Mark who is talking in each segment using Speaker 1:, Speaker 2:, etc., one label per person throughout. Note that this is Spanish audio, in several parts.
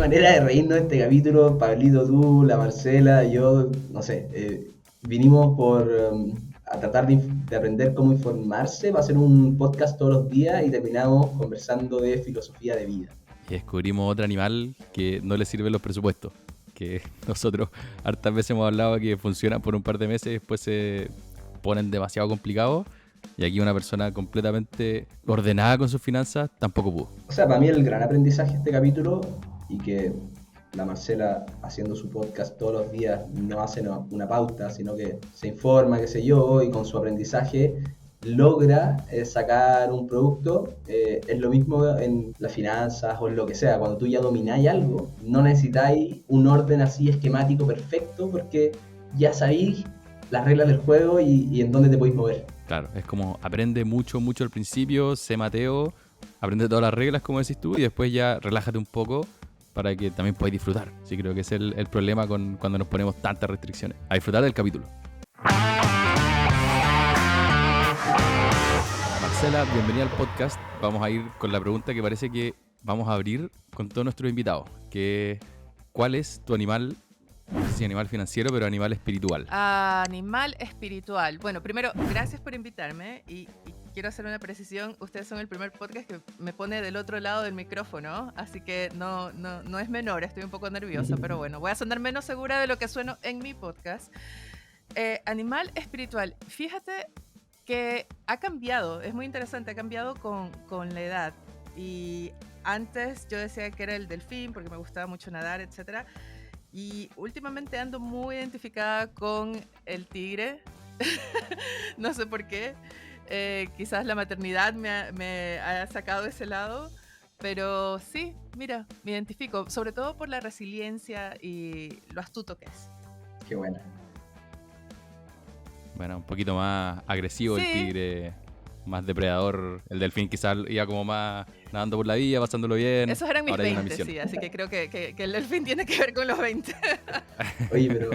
Speaker 1: manera de reírnos de este capítulo. Pablito, tú, la Marcela, yo, no sé, vinimos a tratar de aprender cómo informarse. Va a ser un podcast todos los días y terminamos conversando de filosofía de vida.
Speaker 2: Y descubrimos otro animal que no le sirven los presupuestos. Que nosotros hartas veces hemos hablado que funcionan por un par de meses y después se ponen demasiado complicados. Y aquí una persona completamente ordenada con sus finanzas tampoco pudo.
Speaker 1: O sea, para mí el gran aprendizaje de este capítulo, y que la Marcela haciendo su podcast todos los días no hace una pauta, sino que se informa, qué sé yo, y con su aprendizaje logra sacar un producto. Es lo mismo en las finanzas o en lo que sea. Cuando tú ya domináis algo, no necesitáis un orden así esquemático perfecto, porque ya sabéis las reglas del juego y en dónde te podéis mover.
Speaker 2: Claro, es como aprende mucho al principio, sé Mateo, aprende todas las reglas, como decís tú, y después ya relájate un poco para que también podáis disfrutar. Sí, creo que ese es el problema cuando nos ponemos tantas restricciones. A disfrutar del capítulo. Marcela, bienvenida al podcast. Vamos a ir con la pregunta que parece que vamos a abrir con todos nuestros invitados, que ¿cuál es tu animal? No sé si animal financiero, pero animal espiritual.
Speaker 3: Animal espiritual. Bueno, primero, gracias por invitarme y quiero hacer una precisión. Ustedes son el primer podcast que me pone del otro lado del micrófono, así que no es menor, estoy un poco nerviosa, pero bueno, voy a sonar menos segura de lo que sueno en mi podcast. Animal espiritual. Fíjate que ha cambiado, es muy interesante, ha cambiado con la edad. Y antes yo decía que era el delfín porque me gustaba mucho nadar, etcétera. Y últimamente ando muy identificada con el tigre. No sé por qué. Quizás la maternidad me ha sacado de ese lado. Pero sí, mira, me identifico. Sobre todo por la resiliencia y lo astuto que es.
Speaker 1: Qué buena.
Speaker 2: Bueno, un poquito más agresivo
Speaker 3: Sí.
Speaker 2: El tigre, más depredador. El delfín quizás iba como más nadando por la vía, pasándolo bien.
Speaker 3: Esos eran mis
Speaker 2: Ahora hay una
Speaker 3: 20,
Speaker 2: misión.
Speaker 3: sí, así que creo que el delfín tiene que ver con los 20.
Speaker 1: Oye, pero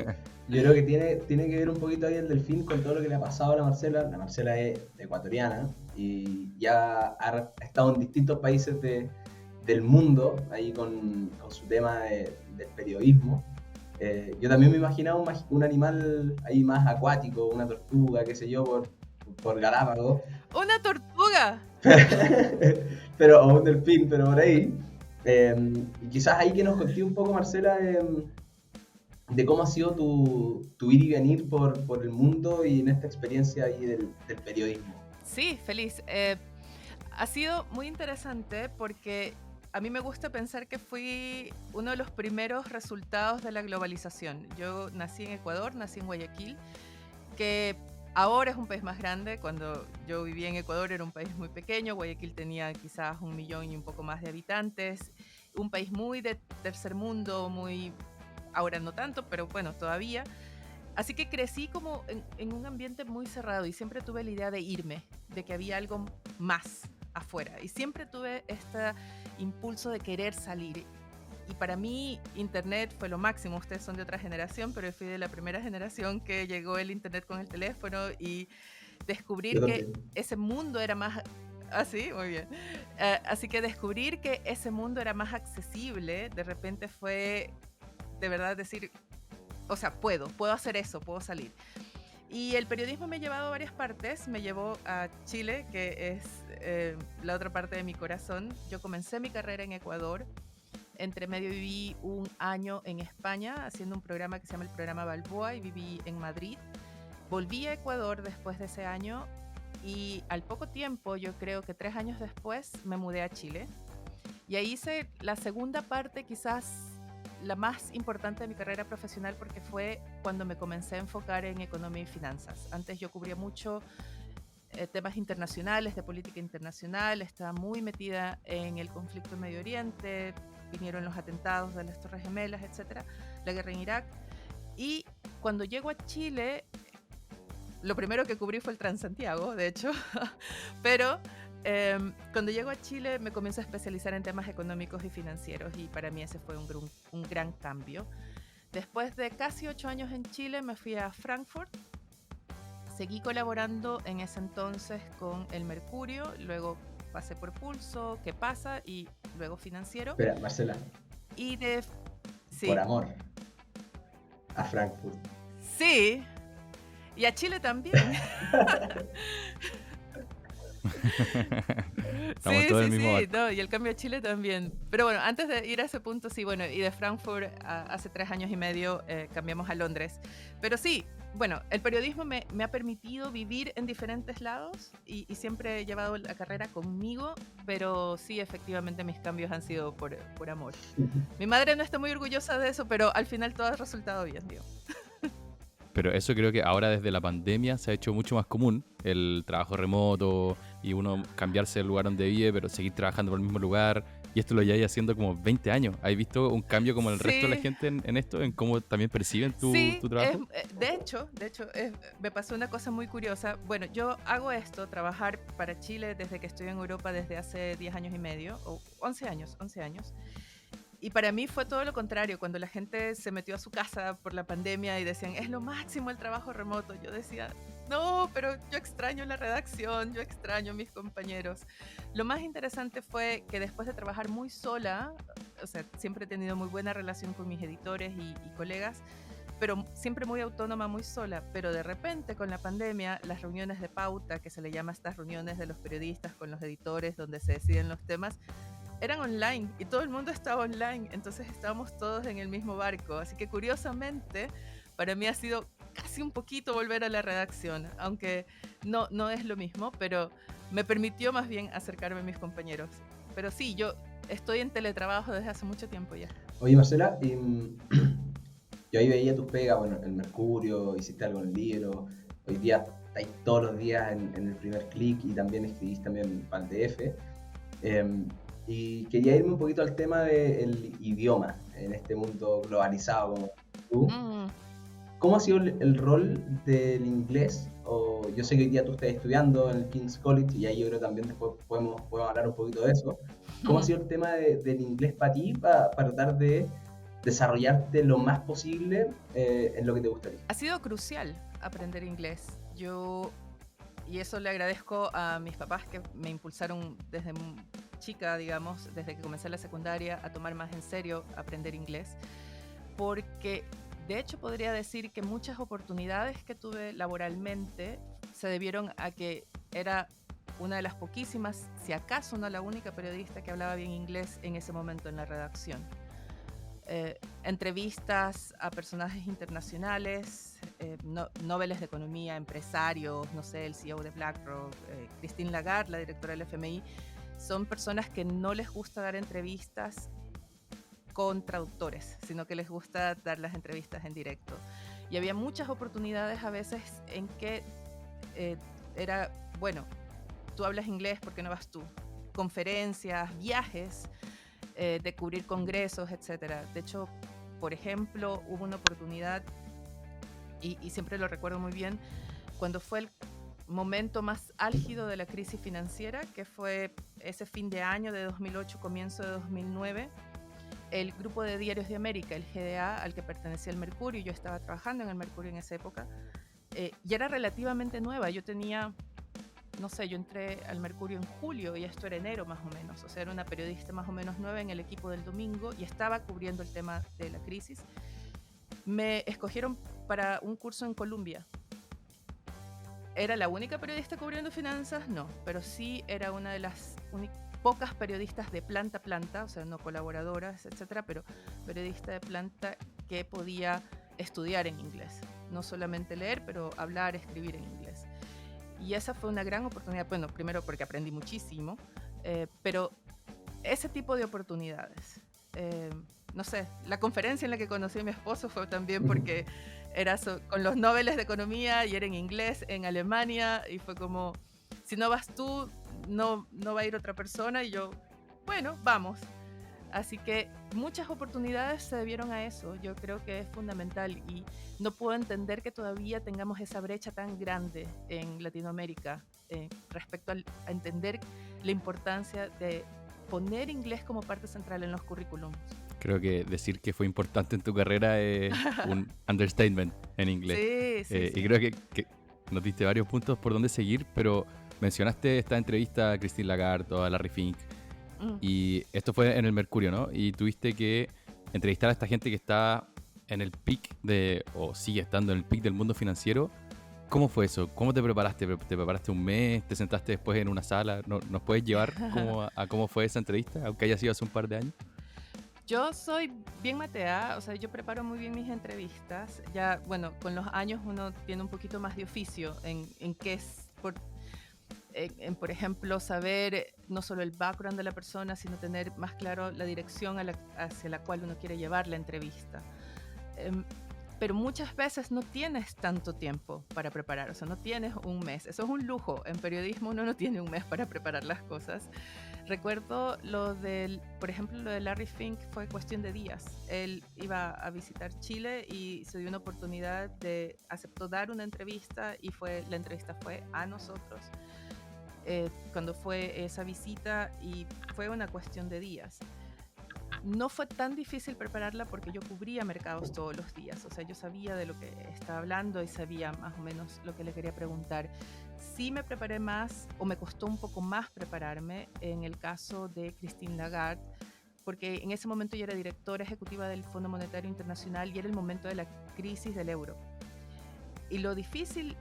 Speaker 1: yo creo que tiene que ver un poquito ahí el delfín con todo lo que le ha pasado a la Marcela. La Marcela es ecuatoriana y ya ha estado en distintos países del mundo ahí con su tema del periodismo. Yo también me imaginaba un animal ahí más acuático, una tortuga, qué sé yo, por Galápagos.
Speaker 3: ¡Una tortuga!
Speaker 1: Pero, o un delfín, pero por ahí. Y quizás ahí que nos conté un poco, Marcela, de cómo ha sido tu ir y venir por el mundo y en esta experiencia ahí del periodismo.
Speaker 3: Sí, feliz. Ha sido muy interesante porque a mí me gusta pensar que fui uno de los primeros resultados de la globalización. Yo nací en Ecuador, nací en Guayaquil, que ahora es un país más grande. Cuando yo vivía en Ecuador era un país muy pequeño. Guayaquil tenía quizás 1 millón y un poco más de habitantes. Un país muy de tercer mundo, muy... Ahora no tanto, pero bueno, todavía. Así que crecí como en un ambiente muy cerrado y siempre tuve la idea de irme, de que había algo más afuera. Y siempre tuve este impulso de querer salir. Y para mí Internet fue lo máximo. Ustedes son de otra generación, pero yo fui de la primera generación que llegó el Internet con el teléfono y descubrir que ese mundo era más... Ah, sí, muy bien. Así que descubrir que ese mundo era más accesible, de repente fue de verdad decir, o sea, puedo hacer eso, puedo salir. Y el periodismo me ha llevado a varias partes. Me llevó a Chile, que es la otra parte de mi corazón. Yo comencé mi carrera en Ecuador. Entre medio viví 1 año en España haciendo un programa que se llama el programa Balboa y viví en Madrid. Volví a Ecuador después de ese año y al poco tiempo, yo creo que 3 años después, me mudé a Chile. Y ahí hice la segunda parte, quizás la más importante de mi carrera profesional, porque fue cuando me comencé a enfocar en economía y finanzas. Antes yo cubría mucho temas internacionales, de política internacional, estaba muy metida en el conflicto en Medio Oriente, vinieron los atentados de las Torres Gemelas, etcétera, la guerra en Irak. Y cuando llego a Chile, lo primero que cubrí fue el Transantiago, de hecho, pero cuando llego a Chile me comencé a especializar en temas económicos y financieros y para mí ese fue un gran cambio. Después de casi 8 años en Chile me fui a Frankfurt, seguí colaborando en ese entonces con El Mercurio, luego pasé por Pulso, ¿Qué pasa? Y luego Financiero.
Speaker 1: Espera, Marcela,
Speaker 3: Y de... Sí,
Speaker 1: por amor a Frankfurt.
Speaker 3: sí, y a Chile también.
Speaker 2: Estamos
Speaker 3: Sí,
Speaker 2: todos en el
Speaker 3: sí,
Speaker 2: mismo
Speaker 3: sí,
Speaker 2: barco.
Speaker 3: no, y el cambio a Chile también. Pero bueno, antes de ir a ese punto, sí, bueno, y de Frankfurt hace 3 años y medio cambiamos a Londres. Pero sí, bueno, el periodismo me ha permitido vivir en diferentes lados y siempre he llevado la carrera conmigo, pero sí, efectivamente mis cambios han sido por amor. Mi madre no está muy orgullosa de eso, pero al final todo ha resultado bien, digo.
Speaker 2: Pero eso creo que ahora desde la pandemia se ha hecho mucho más común, el trabajo remoto y uno cambiarse del lugar donde vive, pero seguir trabajando por el mismo lugar. Y esto lo lleváis haciendo como 20 años. ¿Has visto un cambio como el resto de la
Speaker 3: Sí,
Speaker 2: gente en esto, en cómo también perciben tu,
Speaker 3: sí,
Speaker 2: tu trabajo?
Speaker 3: me pasó una cosa muy curiosa. Bueno, yo hago esto, trabajar para Chile desde que estoy en Europa desde hace 10 años y medio, o 11 años, 11 años. Y para mí fue todo lo contrario, cuando la gente se metió a su casa por la pandemia y decían, es lo máximo el trabajo remoto. Yo decía, no, pero yo extraño la redacción, yo extraño a mis compañeros. Lo más interesante fue que después de trabajar muy sola, o sea, siempre he tenido muy buena relación con mis editores y colegas, pero siempre muy autónoma, muy sola. Pero de repente con la pandemia, las reuniones de pauta, que se le llama estas reuniones de los periodistas con los editores, donde se deciden los temas, eran online y todo el mundo estaba online, entonces estábamos todos en el mismo barco. Así que curiosamente, para mí ha sido casi un poquito volver a la redacción, aunque no es lo mismo, pero me permitió más bien acercarme a mis compañeros. Pero sí, yo estoy en teletrabajo desde hace mucho tiempo ya.
Speaker 1: Oye, Marcela, yo ahí veía tus pegas, bueno, el Mercurio, hiciste algo en el libro, hoy día estáis todos los días en el primer clic y también escribís también para el DF. Y quería irme un poquito al tema del idioma en este mundo globalizado como tú.
Speaker 3: Mm,
Speaker 1: ¿Cómo ha sido el rol del inglés? Yo sé que hoy día tú estás estudiando en el King's College y ahí yo creo que también después podemos hablar un poquito de eso. ¿Cómo ha sido el tema del inglés para ti, para tratar de desarrollarte lo más posible en lo que te gustaría?
Speaker 3: Ha sido crucial aprender inglés. Y eso le agradezco a mis papás que me impulsaron desde chica, digamos, desde que comencé la secundaria, a tomar más en serio aprender inglés, porque de hecho podría decir que muchas oportunidades que tuve laboralmente se debieron a que era una de las poquísimas, si acaso no la única periodista que hablaba bien inglés en ese momento en la redacción. Entrevistas a personajes internacionales, Nobeles de economía, empresarios, no sé, el CEO de BlackRock, Christine Lagarde, la directora del FMI, son personas que no les gusta dar entrevistas con traductores, sino que les gusta dar las entrevistas en directo. Y había muchas oportunidades a veces en que era, bueno, tú hablas inglés, ¿por qué no vas tú? Conferencias, viajes, de cubrir congresos, etcétera. De hecho, por ejemplo, hubo una oportunidad, y siempre lo recuerdo muy bien, cuando fue el momento más álgido de la crisis financiera, que fue ese fin de año de 2008, comienzo de 2009, el grupo de diarios de América, el GDA, al que pertenecía el Mercurio, yo estaba trabajando en el Mercurio en esa época, y era relativamente nueva. Yo tenía, no sé, yo entré al Mercurio en julio y esto era enero más o menos, o sea, era una periodista más o menos nueva en el equipo del domingo y estaba cubriendo el tema de la crisis. Me escogieron para un curso en Columbia. ¿Era la única periodista cubriendo finanzas? No, pero sí era una de las pocas periodistas de planta a planta, o sea, no colaboradoras, etcétera, pero periodista de planta que podía estudiar en inglés. No solamente leer, pero hablar, escribir en inglés. Y esa fue una gran oportunidad, bueno, primero porque aprendí muchísimo, pero ese tipo de oportunidades, no sé, la conferencia en la que conocí a mi esposo fue también porque era con los Nobeles de economía y era en inglés, en Alemania, y fue como, si no vas tú, no va a ir otra persona, y yo, bueno, vamos. Así que muchas oportunidades se debieron a eso. Yo creo que es fundamental y no puedo entender que todavía tengamos esa brecha tan grande en Latinoamérica respecto a entender la importancia de poner inglés como parte central en los currículums.
Speaker 2: Creo que decir que fue importante en tu carrera es un understatement en inglés.
Speaker 3: Sí.
Speaker 2: Y creo que nos diste varios puntos por dónde seguir, pero mencionaste esta entrevista a Christine Lagarde o a Larry Fink. Y esto fue en el Mercurio, ¿no? Y tuviste que entrevistar a esta gente que está en el pic o sigue estando en el pic del mundo financiero. ¿Cómo fue eso? ¿Cómo te preparaste? ¿Te preparaste un mes? ¿Te sentaste después en una sala? ¿Nos puedes llevar a cómo fue esa entrevista, aunque haya sido hace un par de años?
Speaker 3: Yo soy bien mateada, o sea, yo preparo muy bien mis entrevistas. Ya, bueno, con los años uno tiene un poquito más de oficio en qué es, por ejemplo, saber no solo el background de la persona, sino tener más claro la dirección hacia la cual uno quiere llevar la entrevista. Pero muchas veces no tienes tanto tiempo para preparar, o sea, no tienes un mes. Eso es un lujo. En periodismo uno no tiene un mes para preparar las cosas. Recuerdo por ejemplo, lo de Larry Fink fue cuestión de días. Él iba a visitar Chile y se dio una oportunidad aceptó dar una entrevista y la entrevista fue a nosotros cuando fue esa visita y fue una cuestión de días. No fue tan difícil prepararla porque yo cubría mercados todos los días, o sea, yo sabía de lo que estaba hablando y sabía más o menos lo que le quería preguntar. Sí me preparé más, o me costó un poco más prepararme en el caso de Christine Lagarde, porque en ese momento yo era directora ejecutiva del Fondo Monetario Internacional y era el momento de la crisis del euro. Y lo difícil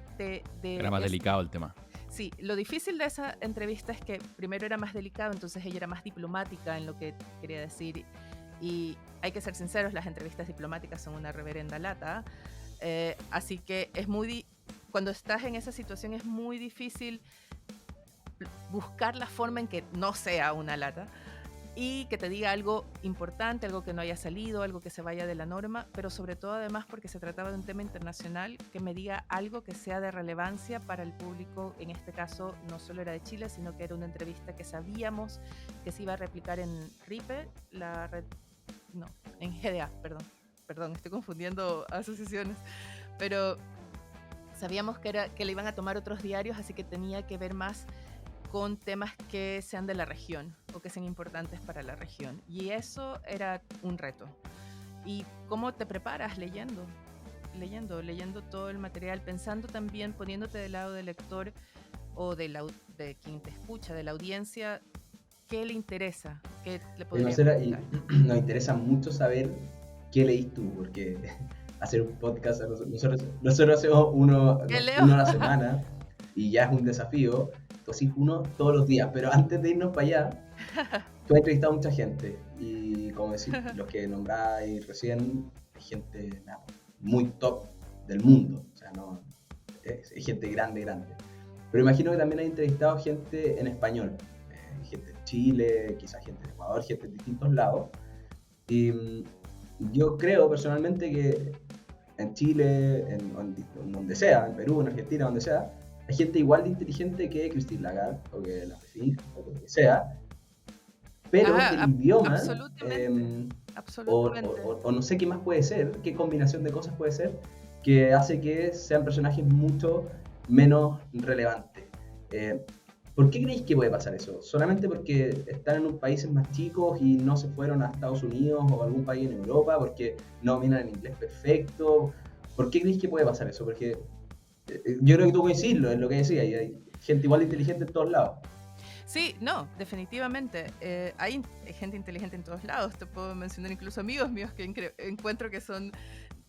Speaker 2: Era más delicado el tema.
Speaker 3: Sí, lo difícil de esa entrevista es que primero era más delicado, entonces ella era más diplomática en lo que quería decir. Y hay que ser sinceros, las entrevistas diplomáticas son una reverenda lata. Así que cuando estás en esa situación es muy difícil buscar la forma en que no sea una lata y que te diga algo importante, algo que no haya salido, algo que se vaya de la norma, pero sobre todo además porque se trataba de un tema internacional, que me diga algo que sea de relevancia para el público. En este caso no solo era de Chile, sino que era una entrevista que sabíamos que se iba a replicar en RIPE, en GDA, perdón, estoy confundiendo asociaciones, pero sabíamos que le iban a tomar otros diarios, así que tenía que ver más con temas que sean de la región o que sean importantes para la región. Y eso era un reto. ¿Y cómo te preparas? Leyendo todo el material, pensando también, poniéndote del lado del lector o de quien te escucha, de la audiencia, qué le interesa, qué le podría preguntar.
Speaker 1: Nos interesa mucho saber qué leís tú, porque hacer un podcast, nosotros hacemos uno a la semana y ya es un desafío. Entonces uno todos los días, pero antes de irnos para allá, tú has entrevistado a mucha gente y como decir, los que nombráis recién, es gente muy top del mundo, o sea, no, es gente grande. Pero imagino que también has entrevistado gente en español, gente de Chile, quizás gente de Ecuador, gente de distintos lados. Y yo creo personalmente que en Chile, en donde sea, en Perú, en Argentina, donde sea, hay gente igual de inteligente que Christine Lagarde o que la Fink o lo que sea, pero el idioma o no sé qué más puede ser, qué combinación de cosas puede ser, que hace que sean personajes mucho menos relevantes. ¿Por qué creéis que puede pasar eso? ¿Solamente porque están en un países más chicos y no se fueron a Estados Unidos o algún país en Europa? ¿Porque no dominan el inglés perfecto? ¿Por qué creéis que puede pasar eso? Porque yo creo que tú coincides en lo que decía, y hay gente igual de inteligente en todos lados.
Speaker 3: Sí, no, definitivamente. Hay gente inteligente en todos lados. Te puedo mencionar incluso amigos míos que encuentro que son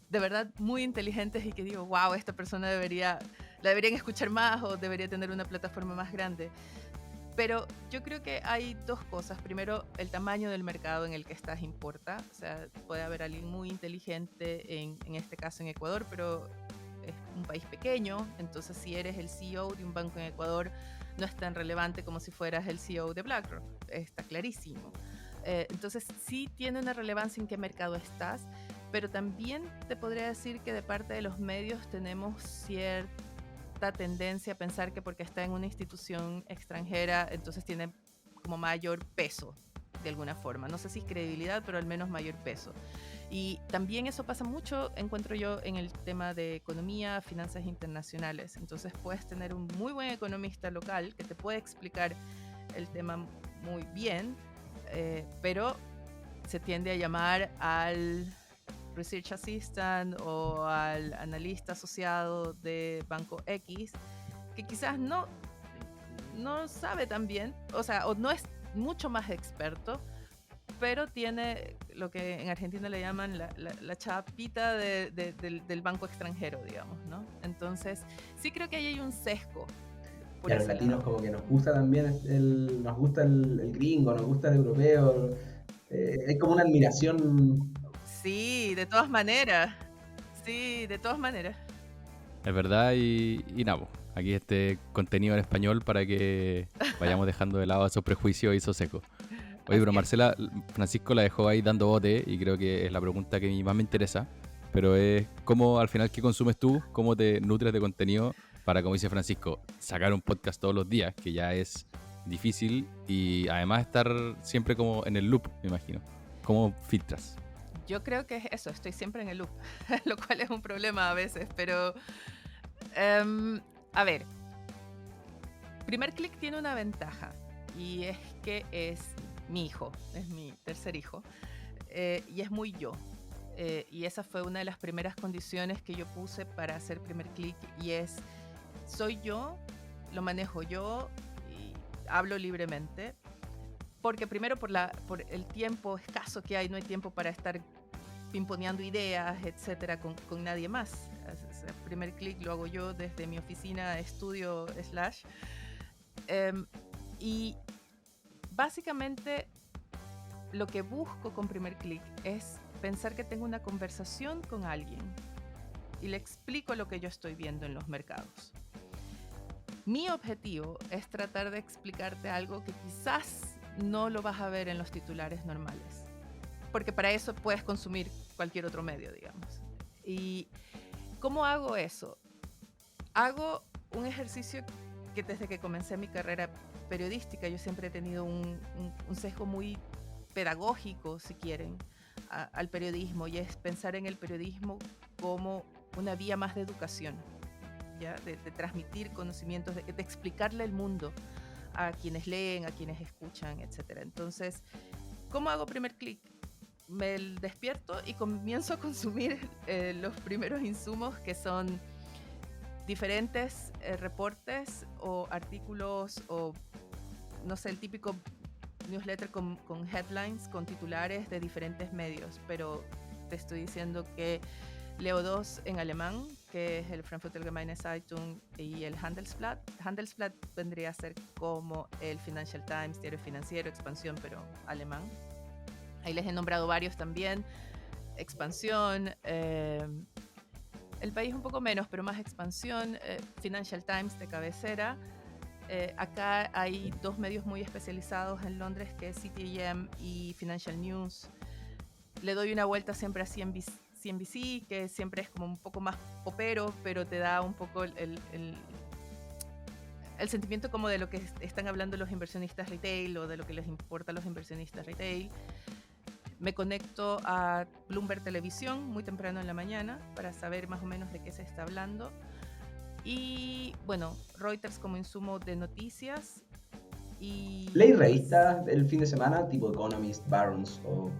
Speaker 3: de verdad muy inteligentes y que digo, wow, esta persona la deberían escuchar más o debería tener una plataforma más grande. Pero yo creo que hay dos cosas. Primero, el tamaño del mercado en el que estás importa. O sea, puede haber alguien muy inteligente, en este caso en Ecuador, pero es un país pequeño, entonces si eres el CEO de un banco en Ecuador no es tan relevante como si fueras el CEO de BlackRock, está clarísimo. Entonces sí tiene una relevancia en qué mercado estás, pero también te podría decir que de parte de los medios tenemos cierta tendencia a pensar que porque está en una institución extranjera, entonces tiene como mayor peso de alguna forma. No sé si es credibilidad, pero al menos mayor peso. Y también eso pasa mucho, encuentro yo, en el tema de economía, finanzas internacionales. Entonces puedes tener un muy buen economista local que te puede explicar el tema muy bien, pero se tiende a llamar al Research Assistant o al analista asociado de Banco X, que quizás no sabe tan bien, o sea, o no es mucho más experto, pero tiene lo que en Argentina le llaman la chapita del banco extranjero, digamos, ¿no? Entonces, sí creo que ahí hay un sesgo.
Speaker 1: Y a los latinos como que nos gusta también nos gusta el gringo, nos gusta el europeo. Es como una admiración.
Speaker 3: Sí, de todas maneras. Sí, de todas maneras.
Speaker 2: Es verdad, y nada, aquí este contenido en español para que vayamos dejando de lado esos prejuicios y esos secos. Oye, pero Marcela, Francisco la dejó ahí dando bote y creo que es la pregunta que más me interesa, pero es cómo al final, ¿qué consumes tú? ¿Cómo te nutres de contenido para, como dice Francisco, sacar un podcast todos los días, que ya es difícil, y además estar siempre como en el loop, me imagino? ¿Cómo filtras?
Speaker 3: Yo creo que es eso, estoy siempre en el loop, lo cual es un problema a veces, pero a ver, Primer Click tiene una ventaja y es que es mi hijo, es mi tercer hijo, y es muy yo. Y esa fue una de las primeras condiciones que yo puse para hacer Primer Click, y es, soy yo, lo manejo yo y hablo libremente. Porque primero por el tiempo escaso que hay, no hay tiempo para estar pimponeando ideas, etcétera, con nadie más. O sea, Primer Click lo hago yo desde mi oficina, estudio / y básicamente lo que busco con Primer Click es pensar que tengo una conversación con alguien y le explico lo que yo estoy viendo en los mercados. Mi objetivo es tratar de explicarte algo que quizás no lo vas a ver en los titulares normales, porque para eso puedes consumir cualquier otro medio, digamos. ¿Y cómo hago eso? Hago un ejercicio que desde que comencé mi carrera periodística yo siempre he tenido un sesgo muy pedagógico, si quieren, al periodismo, y es pensar en el periodismo como una vía más de educación, ¿ya? De transmitir conocimientos, de explicarle el mundo a quienes leen, a quienes escuchan, etc. Entonces, ¿cómo hago Primer Click? Me despierto y comienzo a consumir los primeros insumos, que son diferentes reportes o artículos o, no sé, el típico newsletter con headlines, con titulares de diferentes medios, pero te estoy diciendo que leo dos en alemán, que es el Frankfurter Allgemeine Zeitung y el Handelsblatt. Handelsblatt vendría a ser como el Financial Times, diario financiero, Expansión, pero alemán. Ahí les he nombrado varios también. Expansión, El País un poco menos, pero más Expansión, Financial Times de cabecera. Acá hay dos medios muy especializados en Londres, que es CTM y Financial News. Le doy una vuelta siempre a CNBC, que siempre es como un poco más popero, pero te da un poco el sentimiento como de lo que están hablando los inversionistas retail o de lo que les importa a los inversionistas retail. Me conecto a Bloomberg Televisión muy temprano en la mañana para saber más o menos de qué se está hablando. Y bueno, Reuters como insumo de noticias. Y
Speaker 1: ¿Leí revistas el fin de semana, tipo Economist, Barron's o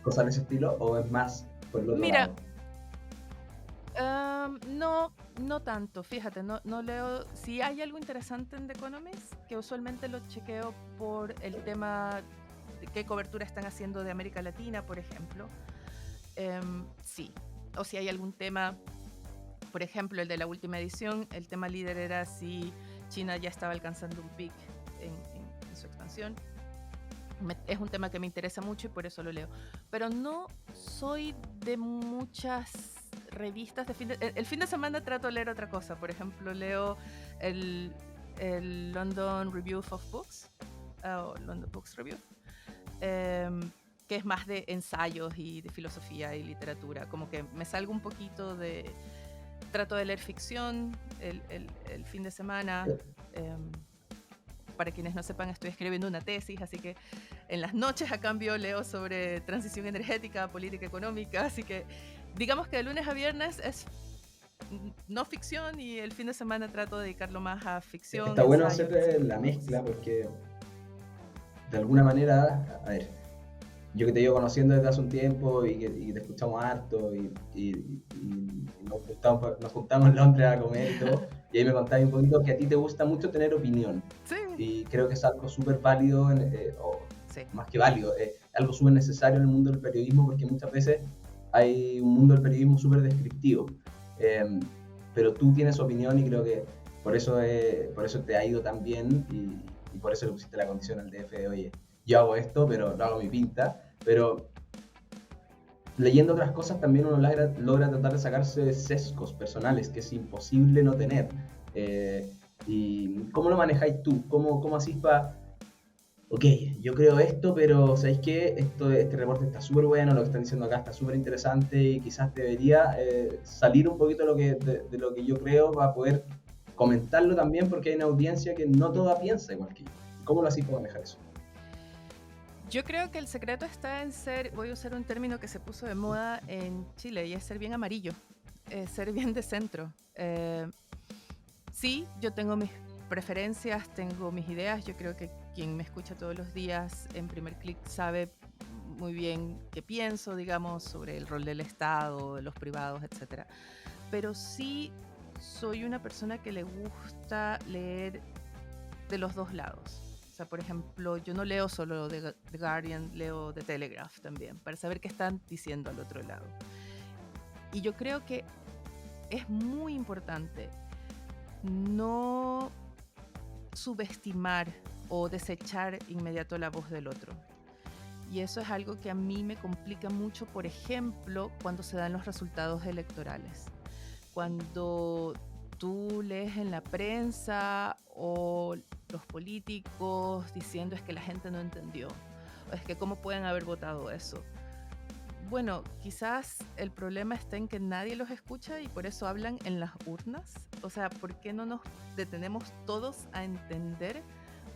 Speaker 1: cosas de ese estilo? ¿O es más por el otro lado?
Speaker 3: No tanto, fíjate, no leo. Si hay algo interesante en The Economist, que usualmente lo chequeo por el tema de qué cobertura están haciendo de América Latina, por ejemplo. Sí, o si hay algún tema, por ejemplo, el de la última edición, el tema líder era si China ya estaba alcanzando un peak en su expansión. Es un tema que me interesa mucho y por eso lo leo. Pero no soy de muchas revistas el fin de semana trato de leer otra cosa. Por ejemplo, leo el London Review of Books, o London Books Review, que es más de ensayos y de filosofía y literatura. Como que me salgo un poquito de... Trato de leer ficción el fin de semana. Para quienes no sepan, estoy escribiendo una tesis, así que en las noches a cambio leo sobre transición energética, política económica, así que digamos que de lunes a viernes es no ficción y el fin de semana trato de dedicarlo más a ficción.
Speaker 1: Está bueno hacer la mezcla porque de alguna manera, a ver, yo que te llevo conociendo desde hace un tiempo y te escuchamos harto y nos juntamos en Londres a comer y todo, y ahí me contabas un poquito que a ti te gusta mucho tener opinión.
Speaker 3: Sí.
Speaker 1: Y creo que es algo súper válido,
Speaker 3: sí.
Speaker 1: Más que válido, algo súper necesario en el mundo del periodismo, porque muchas veces hay un mundo del periodismo súper descriptivo. Pero tú tienes opinión y creo que por eso te ha ido tan bien y por eso le pusiste la condición al DF de, oye, yo hago esto, pero lo hago a mi pinta. Pero leyendo otras cosas también uno logra tratar de sacarse sesgos personales que es imposible no tener. ¿Y cómo lo manejáis tú? ¿Cómo hacís para, ok, yo creo esto, pero ¿sabéis qué? Este reporte está súper bueno, lo que están diciendo acá está súper interesante y quizás debería salir un poquito de lo que yo creo para poder comentarlo también, porque hay una audiencia que no toda piensa igual que yo? ¿Cómo lo hacís para manejar eso?
Speaker 3: Yo creo que el secreto está en ser, voy a usar un término que se puso de moda en Chile, y es ser bien amarillo, ser bien de centro. Sí, yo tengo mis preferencias, tengo mis ideas. Yo creo que quien me escucha todos los días en Primer Click sabe muy bien qué pienso, digamos, sobre el rol del Estado, de los privados, etc. Pero sí soy una persona que le gusta leer de los dos lados. O sea, por ejemplo, yo no leo solo The Guardian, leo The Telegraph también, para saber qué están diciendo al otro lado. Y yo creo que es muy importante no subestimar o desechar inmediato la voz del otro. Y eso es algo que a mí me complica mucho, por ejemplo, cuando se dan los resultados electorales. Cuando tú lees en la prensa o los políticos diciendo es que la gente no entendió, o es que cómo pueden haber votado eso. Bueno, quizás el problema está en que nadie los escucha y por eso hablan en las urnas. O sea, ¿por qué no nos detenemos todos a entender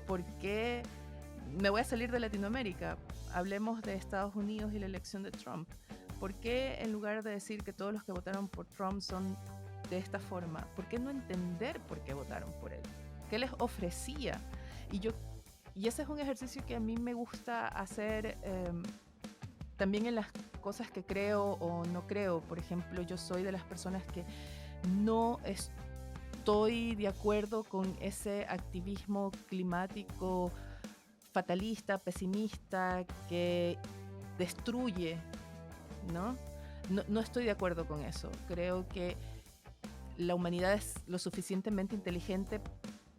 Speaker 3: por qué? Me voy a salir de Latinoamérica. Hablemos de Estados Unidos y la elección de Trump. ¿Por qué en lugar de decir que todos los que votaron por Trump son de esta forma, por qué no entender por qué votaron por él? ¿Qué les ofrecía? Y ese es un ejercicio que a mí me gusta hacer también en las cosas que creo o no creo. Por ejemplo, yo soy de las personas que no estoy de acuerdo con ese activismo climático fatalista, pesimista, que destruye, ¿no? No estoy de acuerdo con eso. Creo que la humanidad es lo suficientemente inteligente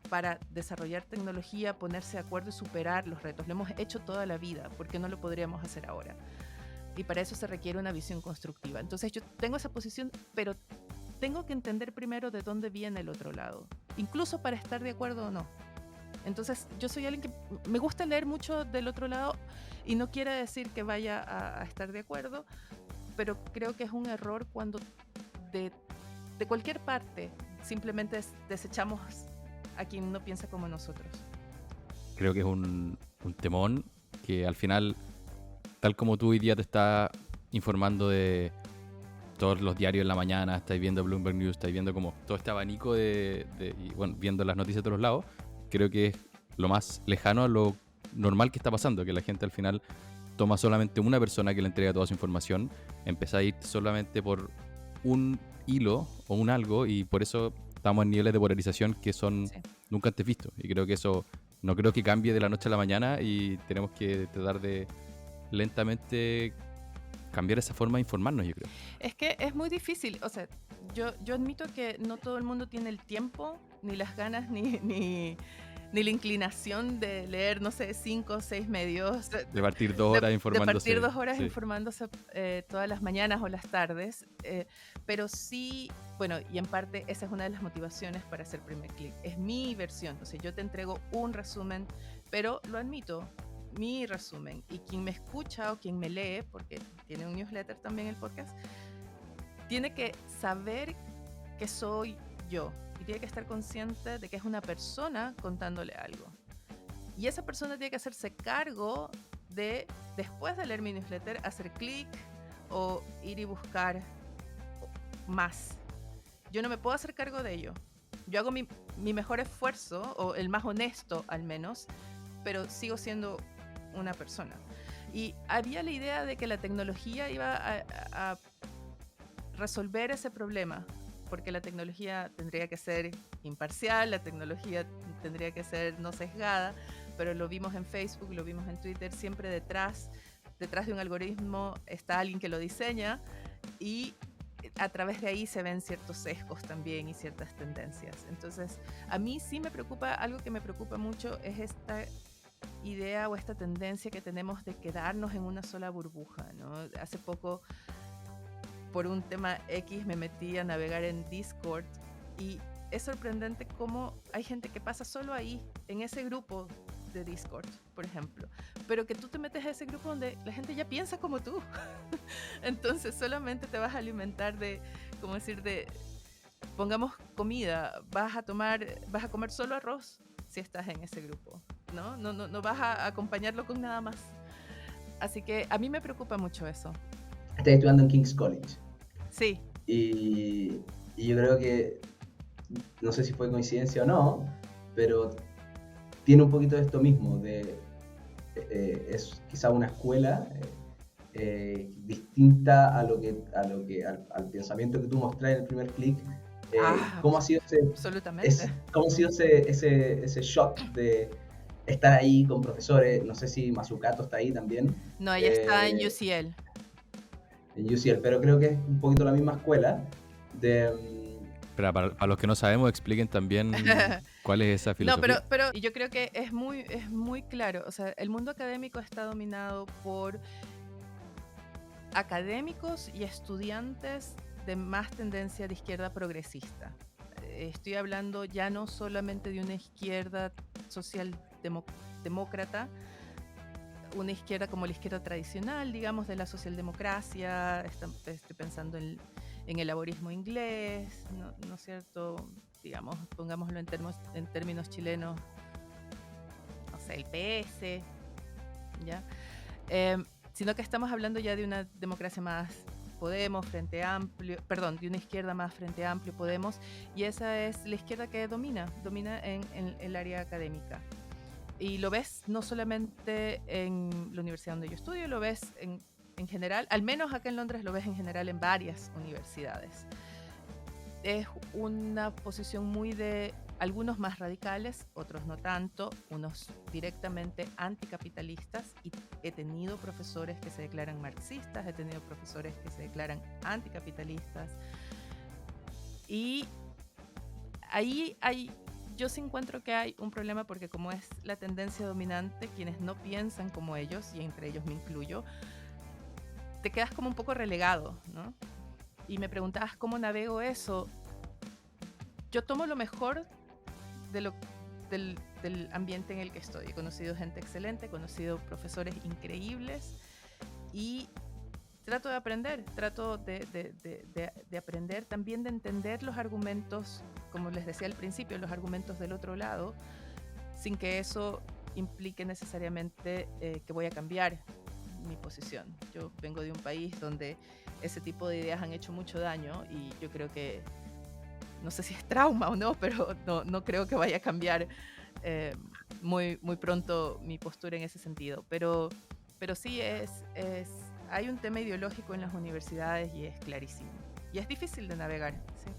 Speaker 3: para desarrollar tecnología, ponerse de acuerdo y superar los retos. Lo hemos hecho toda la vida, ¿por qué no lo podríamos hacer ahora? Y para eso se requiere una visión constructiva. Entonces yo tengo esa posición, pero tengo que entender primero de dónde viene el otro lado, incluso para estar de acuerdo o no. Entonces yo soy alguien que me gusta leer mucho del otro lado y no quiere decir que vaya a estar de acuerdo, pero creo que es un error cuando de cualquier parte simplemente desechamos a quien no piensa como nosotros.
Speaker 2: Creo que es un temón que al final, tal como tú hoy día te estás informando de todos los diarios en la mañana, estáis viendo Bloomberg News, estáis viendo como todo este abanico y bueno, viendo las noticias de todos lados, creo que es lo más lejano a lo normal que está pasando, que la gente al final toma solamente una persona que le entrega toda su información, empieza a ir solamente por un hilo o un algo, y por eso estamos en niveles de polarización que son nunca antes vistos. Y creo que eso no creo que cambie de la noche a la mañana, y tenemos que tratar de lentamente cambiar esa forma de informarnos, yo creo.
Speaker 3: Es que es muy difícil. O sea, yo admito que no todo el mundo tiene el tiempo, ni las ganas, ni la inclinación de leer, no sé, 5 o 6 medios.
Speaker 2: De partir 2 horas informándose.
Speaker 3: De partir 2 horas informándose todas las mañanas o las tardes. Pero sí, bueno, y en parte esa es una de las motivaciones para hacer Primer Click. Es mi versión. O sea, yo te entrego un resumen, pero lo admito, mi resumen. Y quien me escucha o quien me lee, porque tiene un newsletter también el podcast, tiene que saber que soy yo. Y tiene que estar consciente de que es una persona contándole algo. Y esa persona tiene que hacerse cargo de, después de leer mi newsletter, hacer clic o ir y buscar más. Yo no me puedo hacer cargo de ello. Yo hago mi mejor esfuerzo, o el más honesto al menos, pero sigo siendo una persona. Y había la idea de que la tecnología iba a resolver ese problema, porque la tecnología tendría que ser imparcial, la tecnología tendría que ser no sesgada, pero lo vimos en Facebook, lo vimos en Twitter, siempre detrás detrás de un algoritmo está alguien que lo diseña y a través de ahí se ven ciertos sesgos también y ciertas tendencias. Entonces, a mí sí me preocupa, algo que me preocupa mucho es esta idea o esta tendencia que tenemos de quedarnos en una sola burbuja, ¿no? Hace poco, por un tema X, me metí a navegar en Discord y es sorprendente cómo hay gente que pasa solo ahí, en ese grupo de Discord, por ejemplo, pero que tú te metes a ese grupo donde la gente ya piensa como tú. Entonces solamente te vas a alimentar de, como decir, de, pongamos comida, vas a comer solo arroz si estás en ese grupo, ¿no? No vas a acompañarlo con nada más. Así que a mí me preocupa mucho eso.
Speaker 1: Estás estudiando en King's College.
Speaker 3: Sí.
Speaker 1: Y yo creo que, no sé si fue coincidencia o no, pero tiene un poquito de esto mismo, es quizá una escuela distinta al pensamiento que tú mostrás en el primer clic. ¿Cómo ha sido
Speaker 3: absolutamente.
Speaker 1: cómo ha sido ese shock de estar ahí con profesores? No sé si Mazzucato está ahí también.
Speaker 3: No, ella está en UCL.
Speaker 1: En UCL, pero creo que es un poquito la misma escuela.
Speaker 2: Pero para los que no sabemos, expliquen también cuál es esa filosofía.
Speaker 3: No, pero yo creo que es muy claro. O sea, el mundo académico está dominado por académicos y estudiantes de más tendencia de izquierda progresista. Estoy hablando ya no solamente de una izquierda socialdemócrata, una izquierda como la izquierda tradicional, digamos, de la socialdemocracia. Estoy pensando en el laborismo inglés, ¿no es cierto? Digamos, pongámoslo en términos chilenos, no sé, el PS, ¿ya? Sino que estamos hablando ya de una democracia más Podemos, Frente Amplio, perdón, de una izquierda más Frente Amplio, Podemos, y esa es la izquierda que domina en el área académica. Y lo ves no solamente en la universidad donde yo estudio, lo ves en general, al menos acá en Londres lo ves en general en varias universidades. Es una posición muy de algunos más radicales, otros no tanto, unos directamente anticapitalistas, y he tenido profesores que se declaran marxistas, he tenido profesores que se declaran anticapitalistas, y ahí yo sí encuentro que hay un problema porque como es la tendencia dominante, quienes no piensan como ellos, y entre ellos me incluyo, te quedas como un poco relegado, ¿no? Y me preguntabas cómo navego eso. Yo tomo lo mejor del ambiente en el que estoy. He conocido gente excelente, he conocido profesores increíbles y trato de aprender, de aprender también, de entender los argumentos, como les decía al principio, los argumentos del otro lado, sin que eso implique necesariamente que voy a cambiar mi posición. Yo vengo de un país donde ese tipo de ideas han hecho mucho daño y yo creo que, no sé si es trauma o no, pero no creo que vaya a cambiar muy pronto mi postura en ese sentido. Pero sí hay un tema ideológico en las universidades y es clarísimo. Y es difícil de navegar, ¿sí?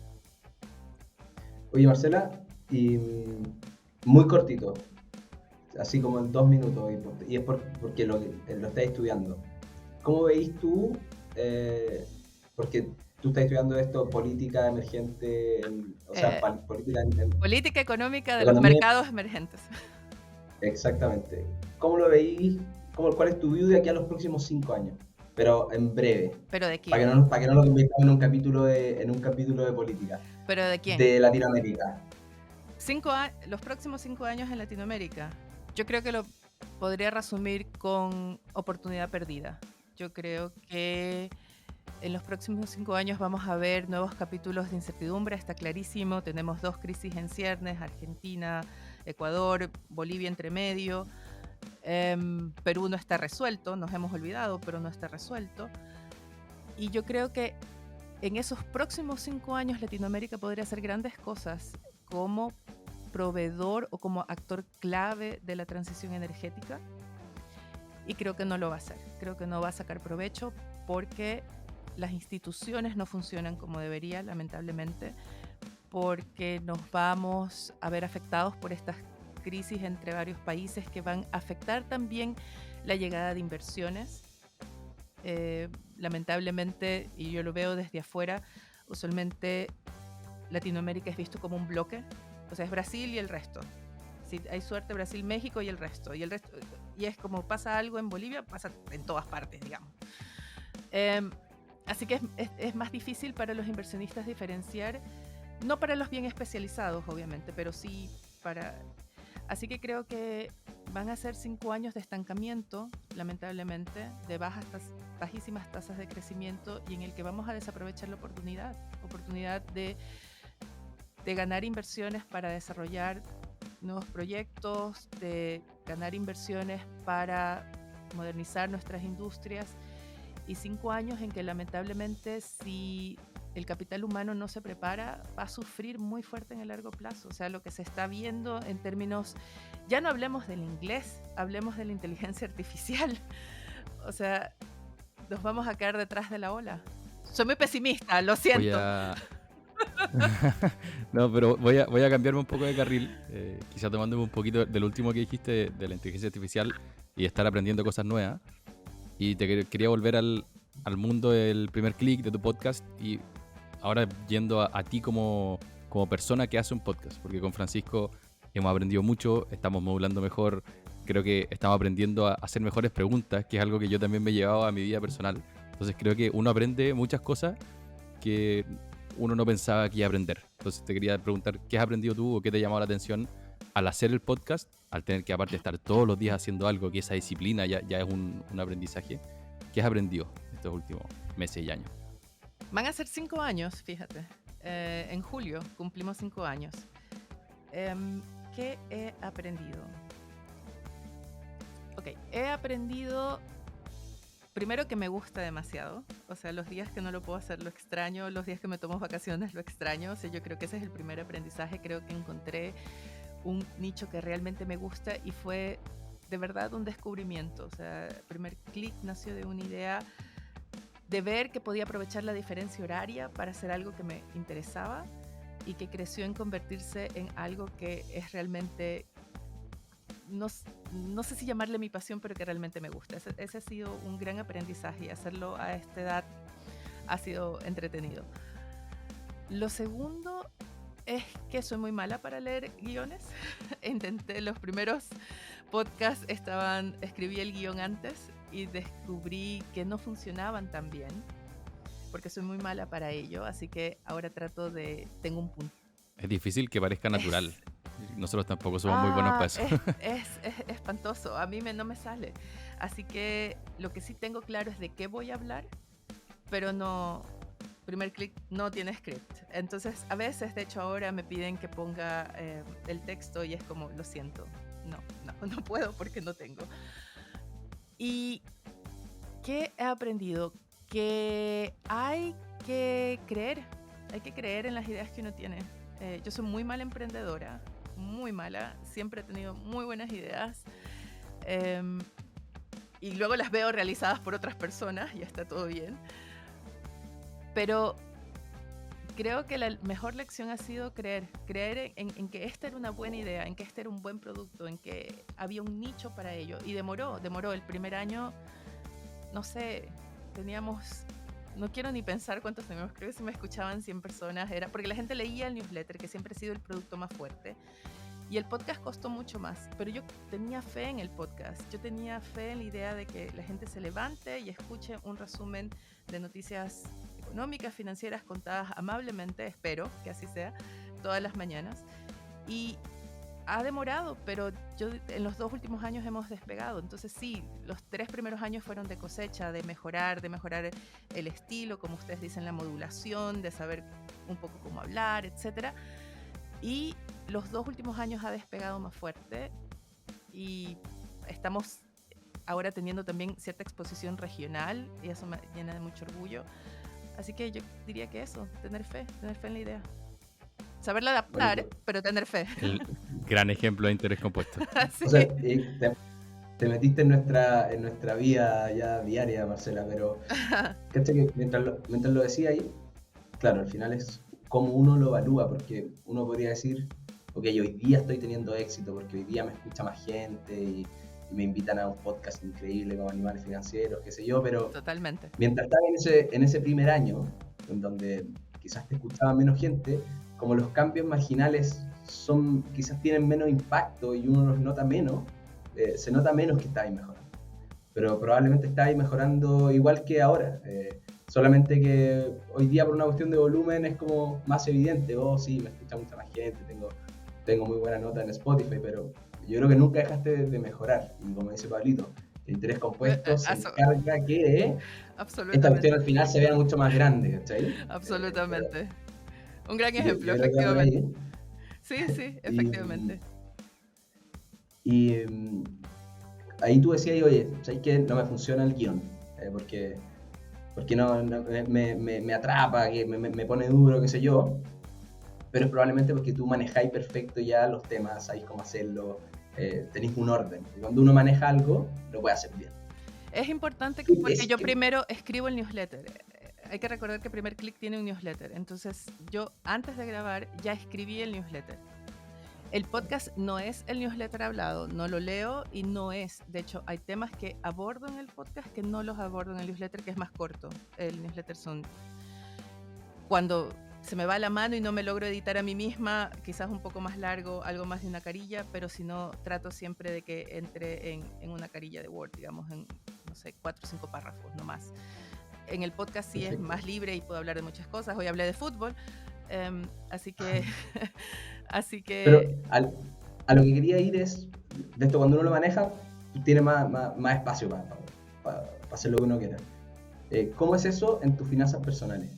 Speaker 1: Oye, Marcela, y muy cortito, así como en 2 minutos, y es porque lo estás estudiando. ¿Cómo veis tú, porque tú estás estudiando esto, política emergente,
Speaker 3: política económica de los
Speaker 1: economía,
Speaker 3: mercados emergentes?
Speaker 1: Exactamente. ¿Cómo lo veis? ¿Cuál es tu view de aquí a los próximos 5 años? Pero en breve.
Speaker 3: ¿Pero de quién?
Speaker 1: Para que no lo convirtamos en un capítulo de política.
Speaker 3: ¿Pero de quién?
Speaker 1: De Latinoamérica.
Speaker 3: Los próximos 5 años en Latinoamérica. Yo creo que lo podría resumir con oportunidad perdida. Yo creo que en los próximos 5 años vamos a ver nuevos capítulos de incertidumbre, está clarísimo. Tenemos 2 crisis en ciernes, Argentina, Ecuador, Bolivia entre medio. Perú no está resuelto, nos hemos olvidado, pero no está resuelto. Y yo creo que en esos próximos 5 años Latinoamérica podría hacer grandes cosas como proveedor o como actor clave de la transición energética, y creo que no lo va a hacer. Creo que no va a sacar provecho porque las instituciones no funcionan como debería, lamentablemente, porque nos vamos a ver afectados por estas crisis entre varios países que van a afectar también la llegada de inversiones. Lamentablemente, y yo lo veo desde afuera, usualmente Latinoamérica es visto como un bloque, o sea, es Brasil y el resto. Si hay suerte, Brasil, México y el resto. Y es como pasa algo en Bolivia, pasa en todas partes, digamos. Así que es más difícil para los inversionistas diferenciar, no para los bien especializados, obviamente, pero sí para... Así que creo que van a ser 5 años de estancamiento, lamentablemente, de bajísimas tasas de crecimiento, y en el que vamos a desaprovechar la oportunidad de ganar inversiones para desarrollar nuevos proyectos, de ganar inversiones para modernizar nuestras industrias, y 5 años en que lamentablemente, si el capital humano no se prepara, va a sufrir muy fuerte en el largo plazo. O sea, lo que se está viendo en términos, ya no hablemos del inglés, hablemos de la inteligencia artificial. O sea, nos vamos a caer detrás de la ola. Soy muy pesimista, lo siento.
Speaker 2: No, pero voy a cambiarme un poco de carril, quizá tomándome un poquito del último que dijiste de la inteligencia artificial y estar aprendiendo cosas nuevas. Y te quería volver al mundo del primer click de tu podcast, y ahora yendo a ti como persona que hace un podcast, porque con Francisco hemos aprendido mucho, estamos modulando mejor, creo que estamos aprendiendo a hacer mejores preguntas, que es algo que yo también me he llevado a mi vida personal. Entonces creo que uno aprende muchas cosas que uno no pensaba que iba a aprender. Entonces te quería preguntar, ¿qué has aprendido tú o qué te ha llamado la atención al hacer el podcast, al tener que aparte estar todos los días haciendo algo, que esa disciplina ya es un aprendizaje? ¿Qué has aprendido estos últimos meses y años?
Speaker 3: Van a ser 5 años, fíjate. En julio cumplimos 5 años. ¿Qué he aprendido? Ok, he aprendido primero que me gusta demasiado. O sea, los días que no lo puedo hacer lo extraño, los días que me tomo vacaciones lo extraño. O sea, yo creo que ese es el primer aprendizaje. Creo que encontré un nicho que realmente me gusta y fue de verdad un descubrimiento. O sea, el primer click nació de una idea de ver que podía aprovechar la diferencia horaria para hacer algo que me interesaba y que creció en convertirse en algo que es realmente, no sé si llamarle mi pasión, pero que realmente me gusta. Ese ha sido un gran aprendizaje, y hacerlo a esta edad ha sido entretenido. Lo segundo es que soy muy mala para leer guiones. Intenté, los primeros podcasts escribí el guión antes y descubrí que no funcionaban tan bien porque soy muy mala para ello, así que ahora tengo un punto.
Speaker 2: Es difícil que parezca natural. Nosotros tampoco somos muy buenos para eso.
Speaker 3: Es espantoso, a mí no me sale. Así que lo que sí tengo claro es de qué voy a hablar, pero no... Primer click no tiene script. Entonces, a veces, de hecho, ahora me piden que ponga el texto y es como, lo siento, no puedo porque no tengo. ¿Y qué he aprendido? Que hay que creer en las ideas que uno tiene. Yo soy muy mala emprendedora, muy mala, siempre he tenido muy buenas ideas. Y luego las veo realizadas por otras personas y está todo bien. Pero creo que la mejor lección ha sido creer en que esta era una buena idea, en que este era un buen producto, en que había un nicho para ello. Y demoró. El primer año, no sé, no quiero ni pensar cuántos teníamos, creo que si me escuchaban 100 personas, era porque la gente leía el newsletter, que siempre ha sido el producto más fuerte. Y el podcast costó mucho más, pero yo tenía fe en el podcast. Yo tenía fe en la idea de que la gente se levante y escuche un resumen de noticias económicas, financieras, contadas amablemente, espero que así sea, todas las mañanas. Y ha demorado, pero en los 2 últimos años hemos despegado. Entonces sí, los 3 primeros años fueron de cosecha, de mejorar el estilo, como ustedes dicen, la modulación, de saber un poco cómo hablar, etcétera. Y los 2 últimos años ha despegado más fuerte y estamos ahora teniendo también cierta exposición regional y eso me llena de mucho orgullo. Así que yo diría que eso, tener fe en la idea. Saberla adaptar, bueno, pero tener fe.
Speaker 2: El gran ejemplo de interés compuesto.
Speaker 3: Sí.
Speaker 1: O sea, te metiste en nuestra vida ya diaria, Marcela, pero ¿cachai? Que mientras lo decía ahí, claro, al final es cómo uno lo evalúa, porque uno podría decir, ok, hoy día estoy teniendo éxito porque hoy día me escucha más gente me invitan a un podcast increíble como Animales Financieros, qué sé yo, pero
Speaker 3: Totalmente.
Speaker 1: mientras estaba en ese primer año, en donde quizás te escuchaba menos gente, como los cambios marginales quizás tienen menos impacto y uno los nota menos, se nota menos que estáis mejorando. Pero probablemente estáis mejorando igual que ahora. Solamente que hoy día por una cuestión de volumen es como más evidente. Oh, sí, me escucha mucha más gente, tengo muy buena nota en Spotify, pero yo creo que nunca dejaste de mejorar. Y como dice Pablito, el interés compuesto se encarga que esta cuestión al final se vea mucho más grande, ¿cachai?
Speaker 3: Absolutamente. Un gran
Speaker 1: yo
Speaker 3: ejemplo,
Speaker 1: creo que va por ahí.
Speaker 3: efectivamente. Sí, efectivamente.
Speaker 1: Y ahí tú decías, oye, ¿sabes qué? No me funciona el guión, porque no, me atrapa, que me pone duro, qué sé yo, pero es probablemente porque tú manejáis perfecto ya los temas, sabéis cómo hacerlo, tenéis un orden, y cuando uno maneja algo, lo puede hacer bien.
Speaker 3: Es importante porque yo primero escribo el newsletter. Hay que recordar que Primer Click tiene un newsletter, entonces yo antes de grabar ya escribí el newsletter. El podcast no es el newsletter hablado, no lo leo y no es. De hecho, hay temas que abordo en el podcast que no los abordo en el newsletter, que es más corto. El newsletter son cuando se me va la mano y no me logro editar a mí misma, quizás un poco más largo, algo más de una carilla, pero si no, trato siempre de que entre en una carilla de Word, digamos, en, no sé, 4 o 5 párrafos, no más. En el podcast sí es más libre y puedo hablar de muchas cosas. Hoy hablé de fútbol, así que...
Speaker 1: Pero a lo que quería ir es, de esto cuando uno lo maneja, tiene más espacio para hacer lo que uno quiera. ¿Cómo es eso en tus finanzas personales?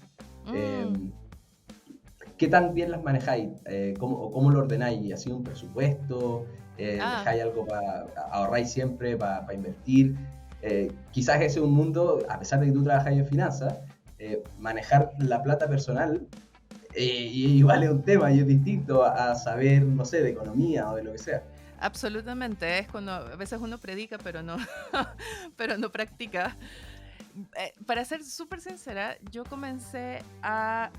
Speaker 1: ¿Qué tan bien las manejáis? ¿Cómo lo ordenáis? ¿Hacéis un presupuesto? ¿Dejáis algo para ahorrar siempre, para invertir? Quizás ese es un mundo, a pesar de que tú trabajáis en finanzas, manejar la plata personal y vale un tema y es distinto a saber, no sé, de economía o de lo que sea.
Speaker 3: Absolutamente, es cuando a veces uno predica pero no, pero no practica. Para ser súper sincera, yo comencé a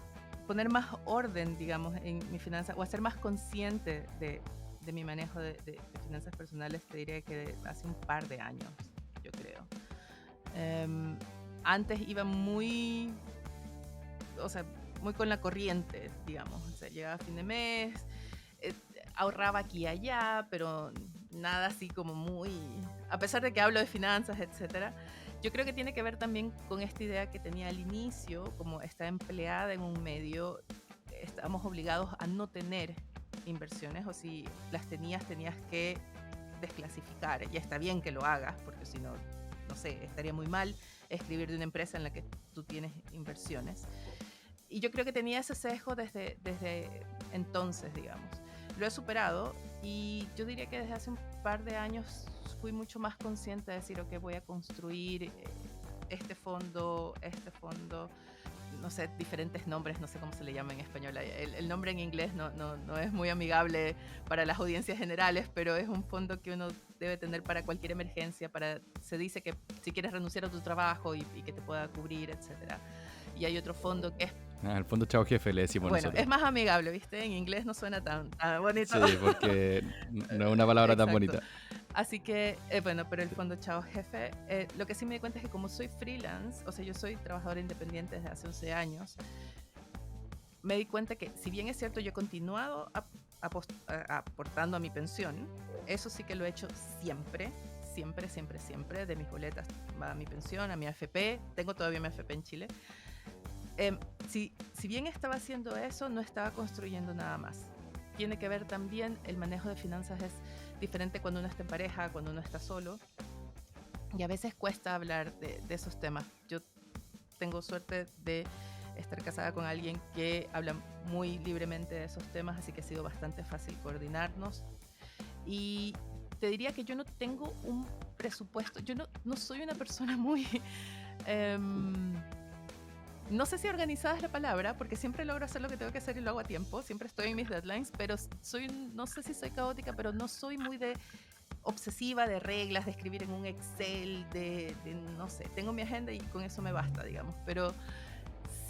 Speaker 3: poner más orden, digamos, en mi finanza, o a ser más consciente de mi manejo de finanzas personales, te diría que hace un par de años, yo creo. Antes iba muy con la corriente, digamos. O sea, llegaba a fin de mes, ahorraba aquí y allá, pero nada así como muy... A pesar de que hablo de finanzas, etcétera, yo creo que tiene que ver también con esta idea que tenía al inicio, como está empleada en un medio, estamos obligados a no tener inversiones, o si las tenías que desclasificar. Y está bien que lo hagas, porque si no, no sé, estaría muy mal escribir de una empresa en la que tú tienes inversiones. Y yo creo que tenía ese sesgo desde entonces, digamos. Lo he superado y yo diría que desde hace un par de años fui mucho más consciente de decir, ok, voy a construir este fondo, no sé, diferentes nombres, no sé cómo se le llama en español. El nombre en inglés no es muy amigable para las audiencias generales, pero es un fondo que uno debe tener para cualquier emergencia. Se dice que si quieres renunciar a tu trabajo y que te pueda cubrir, etcétera. Y hay otro fondo que es...
Speaker 2: el fondo Chao Jefe le decimos nosotros.
Speaker 3: Es más amigable, ¿viste? En inglés no suena tan bonito.
Speaker 2: Sí, porque no es una palabra tan bonita.
Speaker 3: Así que, pero el fondo Chao Jefe, lo que sí me di cuenta es que como soy freelance, o sea, yo soy trabajadora independiente desde hace 11 años, me di cuenta que, si bien es cierto, yo he continuado aportando a mi pensión, eso sí que lo he hecho siempre, de mis boletas va a mi pensión, a mi AFP, tengo todavía mi AFP en Chile. Si bien estaba haciendo eso, no estaba construyendo nada más. Tiene que ver también, el manejo de finanzas es diferente cuando uno está en pareja, cuando uno está solo, y a veces cuesta hablar de esos temas. Yo tengo suerte de estar casada con alguien que habla muy libremente de esos temas, así que ha sido bastante fácil coordinarnos. Y te diría que yo no tengo un presupuesto, yo no soy una persona muy... no sé si organizada es la palabra, porque siempre logro hacer lo que tengo que hacer y lo hago a tiempo, siempre estoy en mis deadlines, pero no sé si soy caótica, pero no soy muy obsesiva de reglas, de escribir en un Excel, no sé, tengo mi agenda y con eso me basta, digamos, pero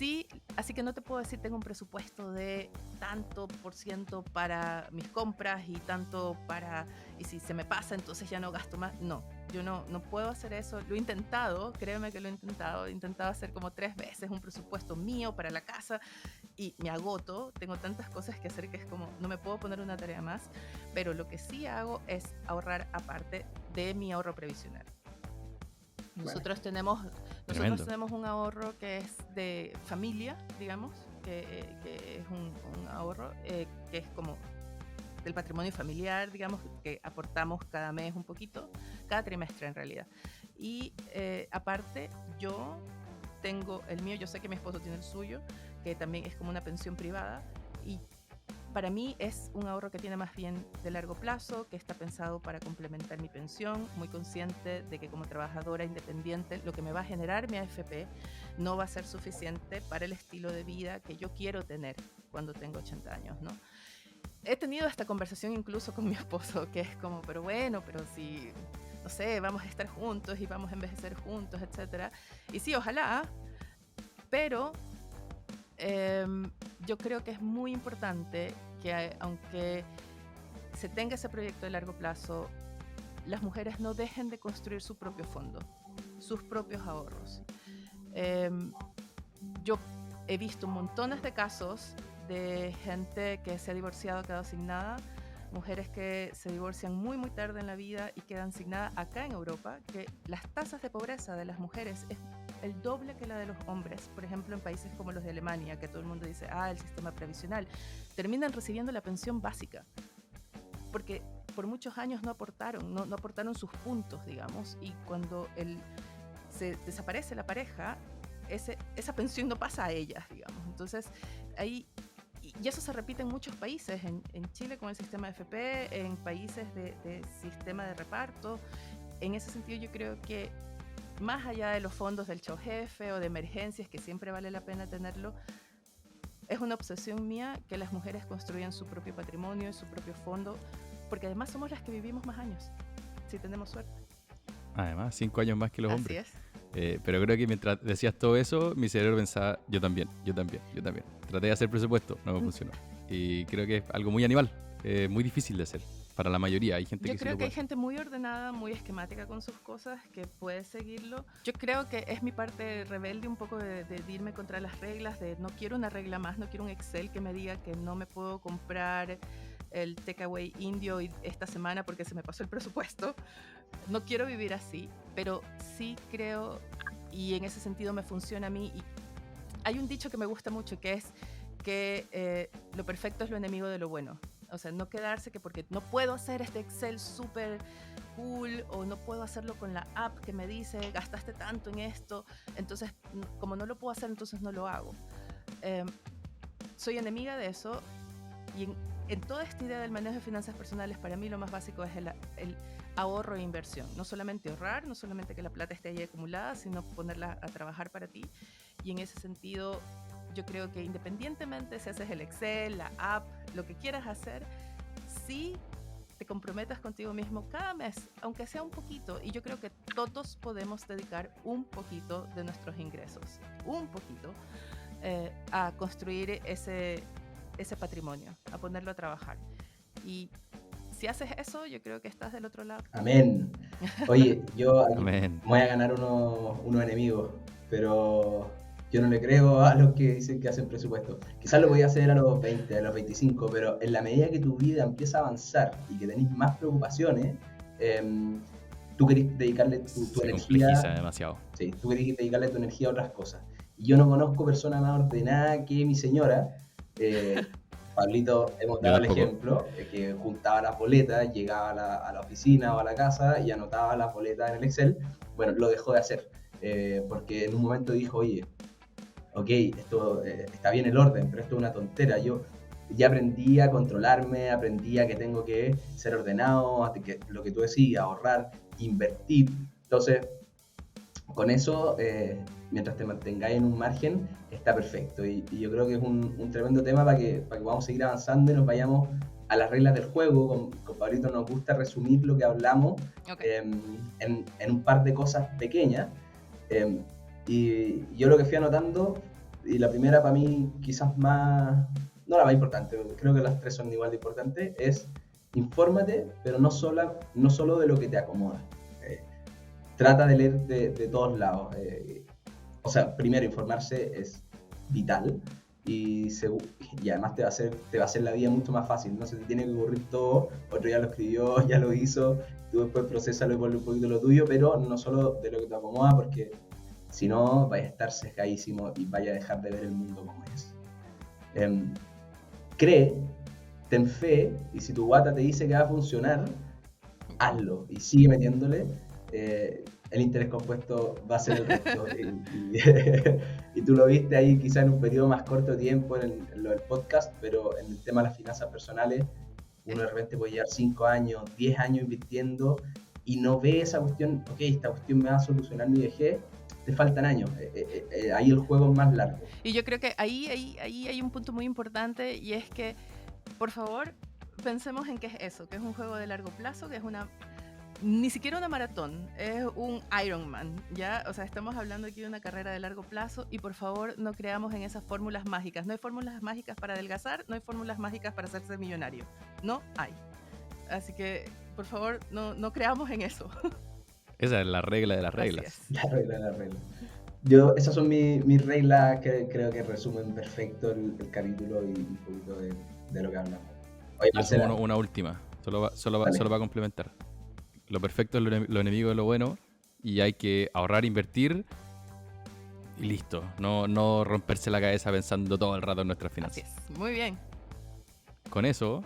Speaker 3: Sí, así que no te puedo decir tengo un presupuesto de tanto por ciento para mis compras y tanto para, y si se me pasa entonces ya no gasto más. No, yo no puedo hacer eso. Lo he intentado, créeme que lo he intentado hacer como 3 veces un presupuesto mío para la casa y me agoto. Tengo tantas cosas que hacer que es como, no me puedo poner una tarea más, pero lo que sí hago es ahorrar aparte de mi ahorro previsional. Nosotros tenemos un ahorro que es de familia, digamos, que es un ahorro que es como del patrimonio familiar, digamos, que aportamos cada mes un poquito, cada trimestre en realidad. Y aparte, yo tengo el mío, yo sé que mi esposo tiene el suyo, que también es como una pensión privada, y para mí es un ahorro que tiene más bien de largo plazo, que está pensado para complementar mi pensión, muy consciente de que como trabajadora independiente lo que me va a generar mi AFP no va a ser suficiente para el estilo de vida que yo quiero tener cuando tengo 80 años, ¿no? He tenido esta conversación incluso con mi esposo, que es como, pero bueno, pero si, no sé, vamos a estar juntos y vamos a envejecer juntos, etc. Y sí, ojalá, pero yo creo que es muy importante que aunque se tenga ese proyecto de largo plazo, las mujeres no dejen de construir su propio fondo, sus propios ahorros. Yo he visto montones de casos de gente que se ha divorciado, ha quedado sin nada, mujeres que se divorcian muy muy tarde en la vida y quedan sin nada acá en Europa, que las tasas de pobreza de las mujeres es el doble que la de los hombres. Por ejemplo, en países como los de Alemania, que todo el mundo dice, el sistema previsional, terminan recibiendo la pensión básica, porque por muchos años no aportaron sus puntos, digamos, y cuando se desaparece la pareja, esa pensión no pasa a ellas, digamos. Entonces, ahí, y eso se repite en muchos países, en Chile con el sistema de FP, en países de sistema de reparto. En ese sentido, yo creo que más allá de los fondos del chao jefe o de emergencias, que siempre vale la pena tenerlo, es una obsesión mía que las mujeres construyan su propio patrimonio y su propio fondo, porque además somos las que vivimos más años, si tenemos suerte.
Speaker 2: Además, 5 años más que los hombres.
Speaker 3: Así es.
Speaker 2: Pero creo que mientras decías todo eso, mi cerebro pensaba, yo también. Traté de hacer presupuesto, no me funcionó. Y creo que es algo muy animal, muy difícil de hacer. Para la mayoría, hay gente
Speaker 3: Yo
Speaker 2: que sí
Speaker 3: creo
Speaker 2: lo
Speaker 3: que hay
Speaker 2: puede.
Speaker 3: gente muy ordenada, muy esquemática con sus cosas, que puede seguirlo. Yo creo que es mi parte rebelde un poco de irme contra las reglas, de no quiero una regla más, no quiero un Excel que me diga que no me puedo comprar el takeaway indio esta semana porque se me pasó el presupuesto. No quiero vivir así, pero sí creo, y en ese sentido me funciona a mí. Y hay un dicho que me gusta mucho, que es que lo perfecto es lo enemigo de lo bueno. O sea, no quedarse que porque no puedo hacer este Excel súper cool o no puedo hacerlo con la app que me dice gastaste tanto en esto, entonces como no lo puedo hacer, entonces no lo hago. Soy enemiga de eso, y en toda esta idea del manejo de finanzas personales, para mí lo más básico es el ahorro e inversión. No solamente ahorrar, no solamente que la plata esté ahí acumulada, sino ponerla a trabajar para ti. Y en ese sentido, yo creo que independientemente si haces el Excel, la app, lo que quieras hacer, sí te comprometas contigo mismo cada mes, aunque sea un poquito. Y yo creo que todos podemos dedicar un poquito de nuestros ingresos, un poquito, a construir ese patrimonio, a ponerlo a trabajar. Y si haces eso, yo creo que estás del otro lado.
Speaker 1: Amén. Oye, yo aquí
Speaker 2: Amén.
Speaker 1: voy a ganar unos enemigos, pero yo no le creo a los que dicen que hacen presupuesto. Quizás lo voy a hacer a los 20, a los 25, pero en la medida que tu vida empieza a avanzar y que tenés más preocupaciones, tú querés dedicarle tu
Speaker 2: Se
Speaker 1: energía.
Speaker 2: complejiza demasiado.
Speaker 1: Sí, tú querés dedicarle tu energía a otras cosas. Y yo no conozco persona más ordenada que mi señora. Pablito, hemos dado el ejemplo, que juntaba las boletas, llegaba a la oficina o a la casa y anotaba las boletas en el Excel. Bueno, lo dejó de hacer, porque en un momento dijo, oye, ok, esto está bien el orden, pero esto es una tontera. Yo ya aprendí a controlarme, aprendí a que tengo que ser ordenado, a que, lo que tú decías, ahorrar, invertir. Entonces, con eso, mientras te mantengáis en un margen, está perfecto. Y yo creo que es un tremendo tema para que podamos seguir avanzando y nos vayamos a las reglas del juego. Con Pablito nos gusta resumir lo que hablamos, en un par de cosas pequeñas. Y yo lo que fui anotando y la primera para mí quizás más, no la más importante, creo que las tres son igual de importantes, es infórmate, pero no solo de lo que te acomoda. Trata de leer de todos lados. O sea, primero informarse es vital y además te va a hacer la vida mucho más fácil. No se te tiene que ocurrir todo, otro ya lo escribió, ya lo hizo, tú después procésalo y ponle un poquito lo tuyo, pero no solo de lo que te acomoda, porque si no vaya a estar sesgadísimo y vaya a dejar de ver el mundo como es. Cree, ten fe, y si tu guata te dice que va a funcionar, hazlo y sigue metiéndole. El interés compuesto va a ser el resto. Y tú lo viste ahí quizá en un periodo más corto de tiempo en lo del podcast, pero en el tema de las finanzas personales, uno de repente puede llevar 5 años, 10 años invirtiendo y no ve esa cuestión, ok, esta cuestión me va a solucionar mi vejez, te faltan años. Ahí el juego es más largo.
Speaker 3: Y yo creo que ahí hay un punto muy importante, y es que, por favor, pensemos en qué es eso, que es un juego de largo plazo, que es ni siquiera una maratón, es un Ironman, ¿ya? O sea, estamos hablando aquí de una carrera de largo plazo, y por favor no creamos en esas fórmulas mágicas. No hay fórmulas mágicas para adelgazar, no hay fórmulas mágicas para hacerse millonario. No hay. Así que, por favor, no creamos en eso.
Speaker 2: Esa es la regla de las reglas.
Speaker 1: La regla de las reglas. Esas son mis reglas que creo que resumen perfecto el capítulo y un poquito de lo que hablamos. Oye,
Speaker 2: yo sumo una última, solo va a complementar. Lo perfecto es lo enemigo de lo bueno, y hay que ahorrar, invertir y listo. No romperse la cabeza pensando todo el rato en nuestras finanzas.
Speaker 3: Así es. Muy bien.
Speaker 2: Con eso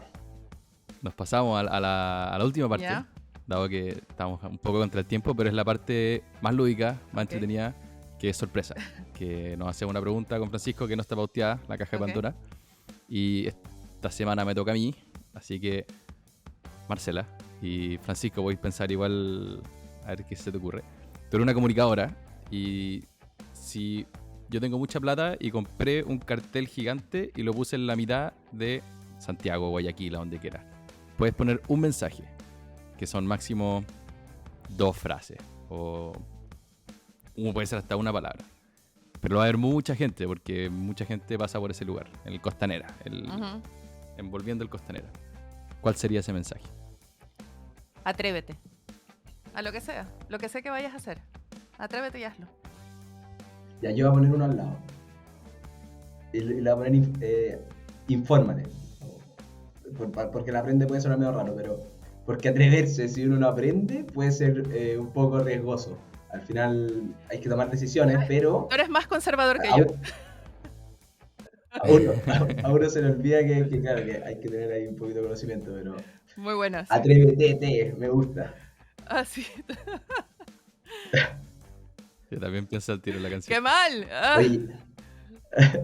Speaker 2: nos pasamos a la última parte,
Speaker 3: ¿ya?
Speaker 2: Dado que estamos un poco contra el tiempo, pero es la parte más lúdica, más entretenida, que es sorpresa. Que nos hacemos una pregunta con Francisco que no está pauteada, la caja de Pandora. Y esta semana me toca a mí, así que Marcela y Francisco, voy a pensar igual a ver qué se te ocurre. Tú eres una comunicadora, y si yo tengo mucha plata y compré un cartel gigante y lo puse en la mitad de Santiago, Guayaquil, a donde quiera, puedes poner un mensaje, que son máximo 2 frases, o puede ser hasta una palabra. Pero va a haber mucha gente, porque mucha gente pasa por ese lugar, en el Costanera, envolviendo el Costanera. ¿Cuál sería ese mensaje?
Speaker 3: Atrévete. A lo que sea que vayas a hacer. Atrévete y hazlo.
Speaker 1: Ya, yo voy a poner uno al lado. Y le voy a poner infórmate. Porque el aprende puede sonar medio raro, pero porque atreverse, si uno no aprende, puede ser un poco riesgoso. Al final hay que tomar decisiones, pero...
Speaker 3: Tú eres más conservador que yo.
Speaker 1: A uno se le olvida que claro, que hay que tener ahí un poquito de conocimiento, pero...
Speaker 3: Muy buena. Sí.
Speaker 1: Atrévete, me gusta.
Speaker 3: Ah, sí.
Speaker 2: Yo también pienso al tiro en la canción.
Speaker 3: ¡Qué mal!
Speaker 1: Oye.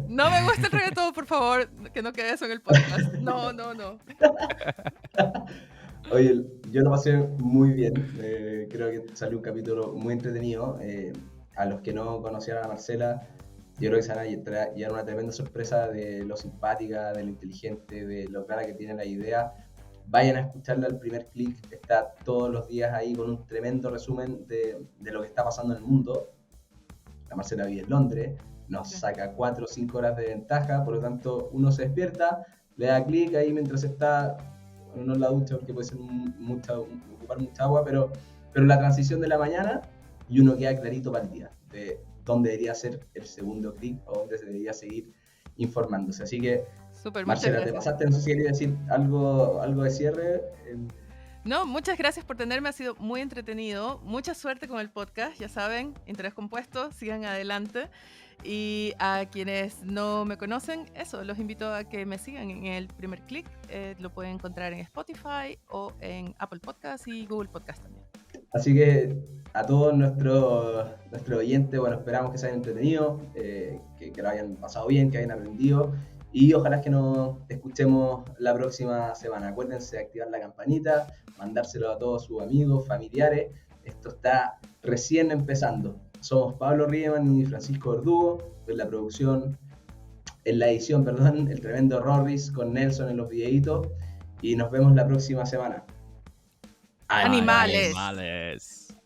Speaker 3: No me gusta el reggaetón, por favor, que no quede eso en el podcast. No.
Speaker 1: Oye, yo lo pasé muy bien. Creo que salió un capítulo muy entretenido. A los que no conocieran a Marcela, yo creo que se van a llevar una tremenda sorpresa de lo simpática, de lo inteligente, de lo clara que tiene la idea. Vayan a escucharla al primer clic. Está todos los días ahí con un tremendo resumen de lo que está pasando en el mundo. La Marcela vive en Londres, nos saca 4 o 5 horas de ventaja, por lo tanto uno se despierta, le da clic ahí mientras está, bueno, no en la ducha porque puede ser ocupar mucha agua, pero la transición de la mañana, y uno queda clarito para el día, de dónde debería ser el segundo clic o dónde se debería seguir informándose. Así que,
Speaker 3: Súper,
Speaker 1: Marcela, te pasaste, no sé si querías decir algo de cierre.
Speaker 3: No, muchas gracias por tenerme, ha sido muy entretenido. Mucha suerte con el podcast, ya saben, interés compuesto, sigan adelante. Y a quienes no me conocen, eso, los invito a que me sigan en el primer clic. Lo pueden encontrar en Spotify o en Apple Podcasts y Google Podcasts también.
Speaker 1: Así que a todos nuestros oyentes, bueno, esperamos que se hayan entretenido, que lo hayan pasado bien, que hayan aprendido. Y ojalá que nos escuchemos la próxima semana. Acuérdense de activar la campanita, mandárselo a todos sus amigos, familiares. Esto está recién empezando. Somos Pablo Riemann y Francisco Verdugo, en la producción, en la edición, perdón, el tremendo Rorris con Nelson en los videitos. Y nos vemos la próxima semana.
Speaker 3: ¡Animales!
Speaker 2: ¡Animales!